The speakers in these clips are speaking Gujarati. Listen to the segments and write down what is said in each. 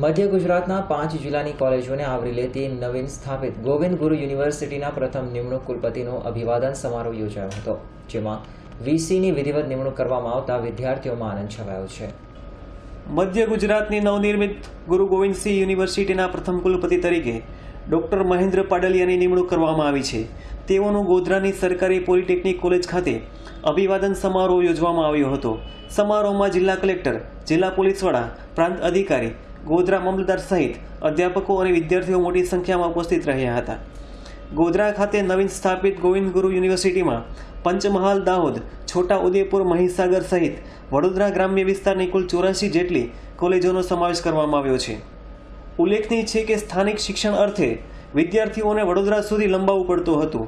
મધ્ય ગુજરાતના 5 જિલ્લાની કોલેજોને આવરી લેતી નવીન સ્થાપિત ગોવિંદ ગુરુ યુનિવર્સિટીના પ્રથમ નિમણૂક કુલપતિનો અભિવાદન સમારોહ યોજાયો હતો, જેમાં વીસીની વિધિવત નિમણૂક કરવામાં આવતા વિદ્યાર્થીઓમાં આનંદ છવાયો છે. મધ્ય ગુજરાતની નવનિર્મિત ગુરુ ગોવિંદસિંહ યુનિવર્સિટીના પ્રથમ કુલપતિ તરીકે ડૉક્ટર મહેન્દ્ર પાડલિયાની નિમણૂક કરવામાં આવી છે. તેઓનું ગોધરાની સરકારી પોલિટેકનિક કોલેજ ખાતે અભિવાદન સમારોહ યોજવામાં આવ્યો હતો. સમારોહમાં જિલ્લા કલેક્ટર, જિલ્લા પોલીસ વડા, પ્રાંત અધિકારી, ગોધરા મામલતદાર સહિત અધ્યાપકો અને વિદ્યાર્થીઓ મોટી સંખ્યામાં ઉપસ્થિત રહ્યા હતા. ગોધરા ખાતે નવીન સ્થાપિત ગોવિંદ ગુરુ યુનિવર્સિટીમાં પંચમહાલ, દાહોદ, છોટા ઉદેપુર, મહીસાગર સહિત વડોદરા ગ્રામ્ય વિસ્તારની કુલ 84 જેટલી કોલેજોનો સમાવેશ કરવામાં આવ્યો છે. ઉલ્લેખનીય છે કે સ્થાનિક શિક્ષણ અર્થે વિદ્યાર્થીઓને વડોદરા સુધી લંબાવવું પડતું હતું,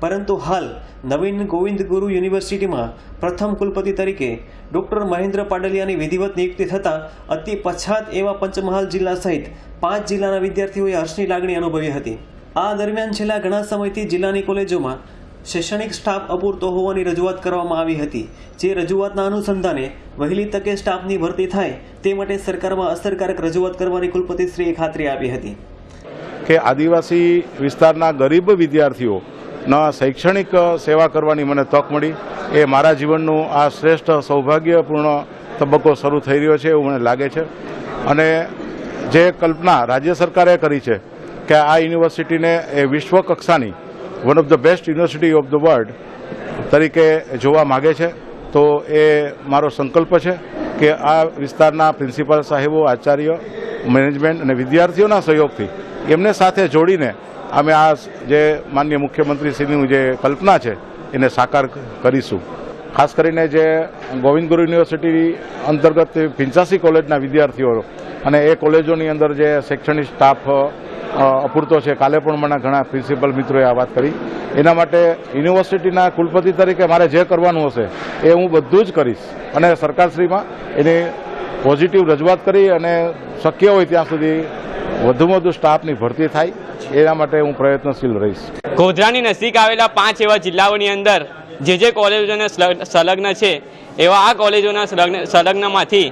પરંતુ હાલ નવીન ગોવિંદ ગુરુ યુનિવર્સિટીમાં પ્રથમ કુલપતિ તરીકે ડૉક્ટર મહેન્દ્ર પાડલિયાની વિધિવત નિયુક્તિ થતાં અતિ પછાત એવા પંચમહાલ જિલ્લા સહિત 5 જિલ્લાના વિદ્યાર્થીઓએ હર્ષની લાગણી અનુભવી હતી. આ દરમિયાન છેલ્લા ઘણા સમયથી જિલ્લાની કોલેજોમાં શૈક્ષણિક સ્ટાફ અપૂરતો હોવાની રજૂઆત કરવામાં આવી હતી. જે રજૂઆતના અનુસંધાને વહેલી તકે સ્ટાફની ભરતી થાય તે માટે સરકારમાં અસરકારક રજૂઆત કરવાની કુલપતિશ્રીએ ખાતરી આપી હતી કે આદિવાસી વિસ્તારના ગરીબ વિદ્યાર્થીઓના શૈક્ષણિક સેવા કરવાની મને તક મળી. એ મારા જીવનનું આ શ્રેષ્ઠ સૌભાગ્યપૂર્ણ તબક્કો શરૂ થઈ રહ્યો છે એવું મને લાગે છે. અને જે કલ્પના રાજ્ય સરકારે કરી છે કે આ યુનિવર્સિટીને એ વિશ્વ કક્ષાની one of the best university of the world તરીકે જોવા માગે છે, તો એ મારો સંકલ્પ છે કે આ વિસ્તારના પ્રિન્સિપાલ સાહેબો, આચાર્ય, મેનેજમેન્ટ અને વિદ્યાર્થીઓના સહયોગથી એમને સાથે જોડીને અમે આ જે માનનીય મુખ્યમંત્રીશ્રીની જે કલ્પના છે એને સાકાર કરીશું. ખાસ કરીને જે ગોવિંદ ગુરુ યુનિવર્સિટી અંતર્ગત 85 કોલેજના વિદ્યાર્થીઓ અને એ કોલેજોની અંદર જે શૈક્ષણિક સ્ટાફ અપૂરતો છે, કાલે પણ મને ઘણા પ્રિન્સિપલ મિત્રોએ આ વાત કરી. એના માટે યુનિવર્સિટીના કુલપતિ તરીકે મારે જે કરવાનું હશે એ હું બધું જ કરીશ અને સરકારશ્રીમાં એની પોઝિટિવ રજૂઆત કરી અને શક્ય હોય ત્યાં સુધી વધુમાં વધુ સ્ટાફની ભરતી થાય એના માટે હું પ્રયત્નશીલ રહીશ. ગોધરાની નજીક આવેલા 5 એવા જિલ્લાઓની અંદર જે કોલેજોને સંલગ્ન છે એવા આ કોલેજોના સંલગ્નમાંથી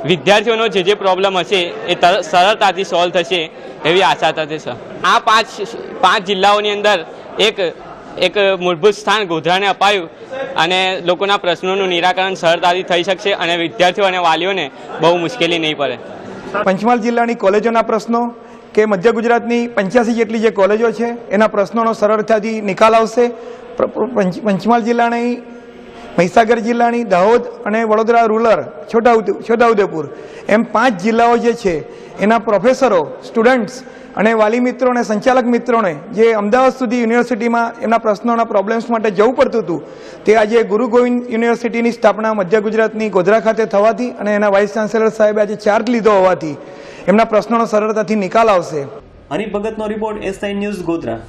વિદ્યાર્થીઓનો જે પ્રોબ્લેમ હશે એ સરળતાથી સોલ્વ થશે એવી આશા થશે સર. આ 5 જિલ્લાઓની અંદર એક મૂળભૂત સ્થાન ગોધરાને અપાયું અને લોકોના પ્રશ્નોનું નિરાકરણ સરળતાથી થઈ શકશે અને વિદ્યાર્થીઓ અને વાલીઓને બહુ મુશ્કેલી નહીં પડે. પંચમહાલ જિલ્લાની કોલેજોના પ્રશ્નો કે મધ્ય ગુજરાતની 85 જેટલી જે કોલેજો છે એના પ્રશ્નોનો સરળતાથી નિકાલ આવશે. પંચમહાલ જિલ્લાની, મહીસાગર જિલ્લાની, દાહોદ અને વડોદરા રૂરલ, છોટાઉદેપુર એમ 5 જિલ્લાઓ જે છે એના પ્રોફેસરો, સ્ટુડન્ટ્સ અને વાલી મિત્રો અને સંચાલક મિત્રોને જે અમદાવાદ સુધી યુનિવર્સિટીમાં એમના પ્રશ્નોના પ્રોબ્લેમ્સ માટે જવું પડતું હતું તે આજે ગુરુ ગોવિંદ યુનિવર્સિટીની સ્થાપના મધ્ય ગુજરાતની ગોધરા ખાતે થવાથી અને એના વાઇસ ચાન્સેલર સાહેબે આજે ચાર્જ લીધો હોવાથી એમના પ્રશ્નોનો સરળતાથી નિકાલ આવશે. હરિભગતનો રિપોર્ટ, SI ન્યૂઝ, ગોધરા.